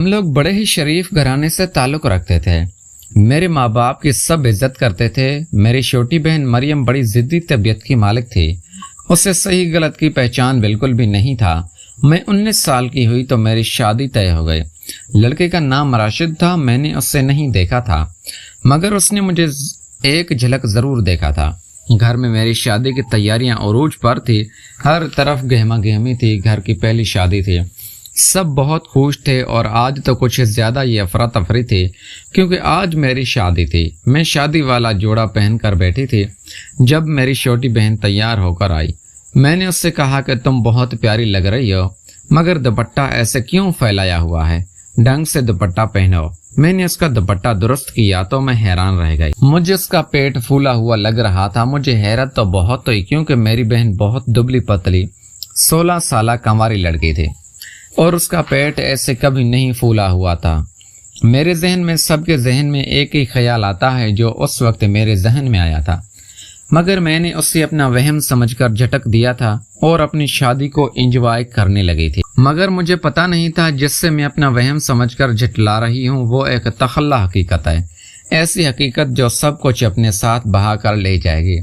ہم لوگ بڑے ہی شریف گھرانے سے تعلق رکھتے تھے۔ میرے ماں باپ کی سب عزت کرتے تھے۔ میری چھوٹی بہن مریم بڑی ضدی طبیعت کی مالک تھی۔ اسے صحیح غلط کی پہچان بالکل بھی نہیں تھا۔ میں 19 سال کی ہوئی تو میری شادی طے ہو گئی۔ لڑکے کا نام راشد تھا۔ میں نے اسے نہیں دیکھا تھا مگر اس نے مجھے ایک جھلک ضرور دیکھا تھا۔ گھر میں میری شادی کی تیاریاں عروج پر تھی۔ ہر طرف گہما گہمی تھی۔ گھر کی پہلی شادی تھی۔ سب بہت خوش تھے اور آج تو کچھ زیادہ ہی افراتفری تھی کیونکہ آج میری شادی تھی۔ میں شادی والا جوڑا پہن کر بیٹھی تھی جب میری چھوٹی بہن تیار ہو کر آئی۔ میں نے اس سے کہا کہ تم بہت پیاری لگ رہی ہو مگر دوپٹہ ایسے کیوں پھیلایا ہوا ہے؟ ڈھنگ سے دوپٹہ پہنو۔ میں نے اس کا دوپٹہ درست کیا تو میں حیران رہ گئی۔ مجھے اس کا پیٹ پھولا ہوا لگ رہا تھا۔ مجھے حیرت تو بہت ہوئی کیونکہ میری بہن بہت دبلی پتلی 16 سالہ کنواری لڑکی تھی اور اس کا پیٹ ایسے کبھی نہیں پھولا ہوا تھا۔ میرے ذہن میں سب کے ذہن میں ایک ہی خیال آتا ہے جو اس وقت میرے ذہن میں آیا تھا مگر میں نے اسے اپنا وہم سمجھ کر جھٹک دیا تھا اور اپنی شادی کو انجوائے کرنے لگی تھی۔ مگر مجھے پتا نہیں تھا جس سے میں اپنا وہم سمجھ کر جھٹلا رہی ہوں وہ ایک تخلا حقیقت ہے، ایسی حقیقت جو سب کچھ اپنے ساتھ بہا کر لے جائے گی۔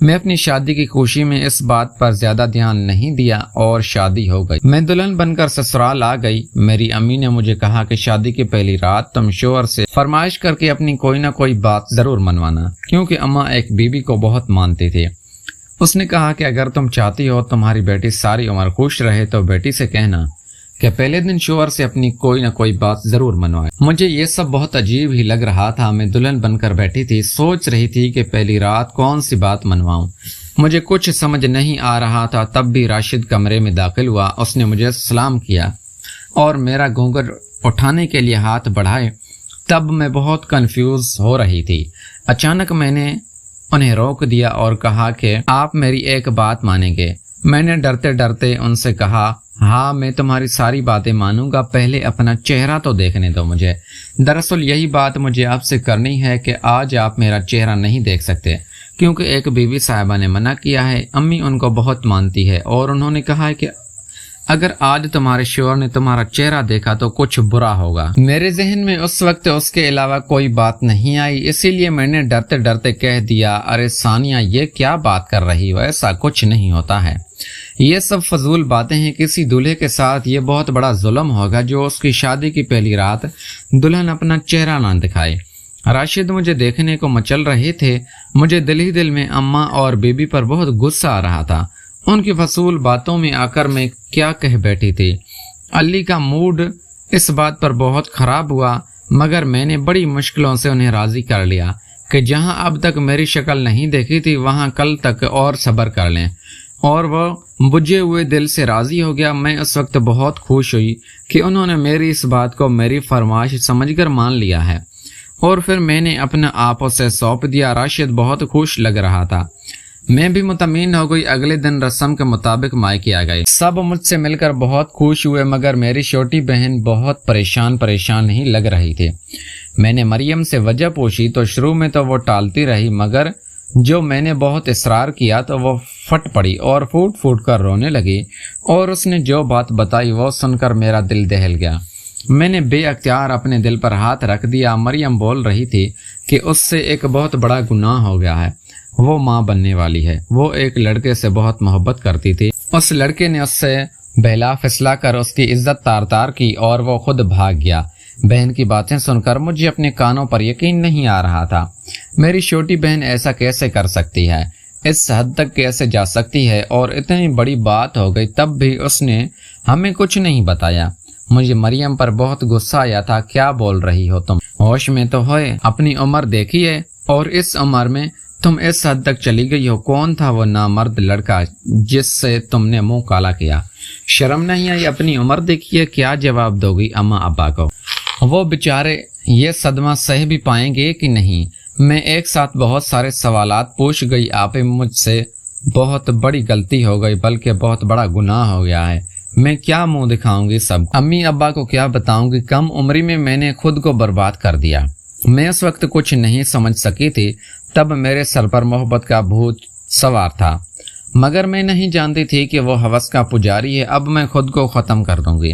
میں اپنی شادی کی خوشی میں اس بات پر زیادہ دھیان نہیں دیا اور شادی ہو گئی۔ میں دلہن بن کر سسرال آ گئی۔ میری امی نے مجھے کہا کہ شادی کی پہلی رات تم شوہر سے فرمائش کر کے اپنی کوئی نہ کوئی بات ضرور منوانا کیونکہ اماں ایک بیوی کو بہت مانتی تھی۔ اس نے کہا کہ اگر تم چاہتی ہو تمہاری بیٹی ساری عمر خوش رہے تو بیٹی سے کہنا کہ پہلے دن شوہر سے اپنی کوئی نہ کوئی بات ضرور منوائے۔ مجھے یہ سب بہت عجیب ہی لگ رہا تھا۔ میں دلہن بن کر بیٹھی تھی، سوچ رہی تھی کہ پہلی رات کون سی بات منواؤں۔ مجھے کچھ سمجھ نہیں آ رہا تھا۔ تب بھی راشد کمرے میں داخل ہوا۔ اس نے مجھے سلام کیا اور میرا گھونگھٹ اٹھانے کے لیے ہاتھ بڑھائے۔ تب میں بہت کنفیوز ہو رہی تھی۔ اچانک میں نے انہیں روک دیا اور کہا کہ آپ میری ایک بات مانیں گے؟ میں نے ڈرتے ڈرتے ان سے کہا ہاں میں تمہاری ساری باتیں مانوں گا، پہلے اپنا چہرہ تو دیکھنے دو مجھے۔ دراصل یہی بات مجھے آپ سے کرنی ہے کہ آج آپ میرا چہرہ نہیں دیکھ سکتے کیونکہ ایک بیوی صاحبہ نے منع کیا ہے۔ امی ان کو بہت مانتی ہے اور انہوں نے کہا ہے کہ اگر آج تمہارے شوہر نے تمہارا چہرہ دیکھا تو کچھ برا ہوگا۔ میرے ذہن میں اس وقت اس کے علاوہ کوئی بات نہیں آئی، اسی لیے میں نے ڈرتے ڈرتے کہہ دیا ارے ثانیہ یہ کیا بات کر رہی ہو؟ ایسا کچھ نہیں ہوتا ہے، یہ سب فضول باتیں ہیں۔ کسی دولہے کے ساتھ یہ بہت بڑا ظلم ہوگا جو اس کی شادی کی پہلی رات دلہن اپنا چہرہ نہ دکھائے۔ راشد مجھے دیکھنے کو مچل رہے تھے۔ مجھے دل ہی دل میں اماں اور بیبی پر بہت غصہ آ رہا تھا۔ ان کی فضول باتوں میں آ کر میں کیا کہہ بیٹھی تھی۔ علی کا موڈ اس بات پر بہت خراب ہوا مگر میں نے بڑی مشکلوں سے انہیں راضی کر لیا کہ جہاں اب تک میری شکل نہیں دیکھی تھی وہاں کل تک اور صبر کر لیں، اور وہ بجھے ہوئے دل سے راضی ہو گیا۔ میں اس وقت بہت خوش ہوئی کہ انہوں نے میری اس بات کو میری فرمائش سمجھ کر مان لیا ہے اور پھر میں نے اپنا آپ اسے سونپ دیا۔ راشد بہت خوش لگ رہا تھا۔ میں بھی مطمئن ہو گئی۔ اگلے دن رسم کے مطابق مائکے آ گئی۔ سب مجھ سے مل کر بہت خوش ہوئے مگر میری چھوٹی بہن بہت پریشان ہی لگ رہی تھی۔ میں نے مریم سے وجہ پوچھی تو شروع میں تو وہ ٹالتی رہی مگر جو میں نے بہت اصرار کیا تو وہ پھٹ پڑی اور پھوٹ پھوٹ کر رونے لگی، اور اس نے جو بات بتائی وہ سن کر میرا دل دہل گیا۔ میں نے بے اختیار اپنے دل پر ہاتھ رکھ دیا۔ مریم بول رہی تھی کہ اس سے ایک بہت بڑا گناہ ہو گیا ہے، وہ ماں بننے والی ہے۔ وہ ایک لڑکے سے بہت محبت کرتی تھی، اس لڑکے نے اس سے بہلا پھسلا کر اس کی عزت تار تار کی اور وہ خود بھاگ گیا۔ بہن کی باتیں سن کر مجھے اپنے کانوں پر یقین نہیں آ رہا تھا۔ میری چھوٹی بہن ایسا کیسے کر سکتی ہے، اس حد تک کیسے جا سکتی ہے، اور اتنی بڑی بات ہو گئی تب بھی اس نے ہمیں کچھ نہیں بتایا۔ مجھے مریم پر بہت غصہ آیا تھا۔ کیا بول رہی ہو تم؟ ہوش میں تو ہوئے، اپنی عمر دیکھی ہے، اور اس عمر میں تم اس حد تک چلی گئی ہو۔ کون تھا وہ نامرد لڑکا جس سے تم نے منہ کالا کیا؟ شرم نہیں آئی؟ اپنی عمر دیکھیے۔ کیا جواب دو گی اماں ابا کو؟ وہ بیچارے یہ صدمہ سہ بھی پائیں گے کہ نہیں؟ میں ایک ساتھ بہت سارے سوالات پوچھ گئی۔ آپ مجھ سے بہت بڑی غلطی ہو گئی، بلکہ بہت بڑا گناہ ہو گیا ہے۔ میں کیا منہ دکھاؤں گی سب؟ امی ابا کو کیا بتاؤں گی؟ کم عمری میں میں نے خود کو برباد کر دیا۔ میں اس وقت کچھ نہیں سمجھ سکی تھی۔ تب میرے سر پر محبت کا بھوت سوار تھا مگر میں نہیں جانتی تھی کہ وہ ہوس کا پجاری ہے۔ اب میں خود کو ختم کر دوں گی۔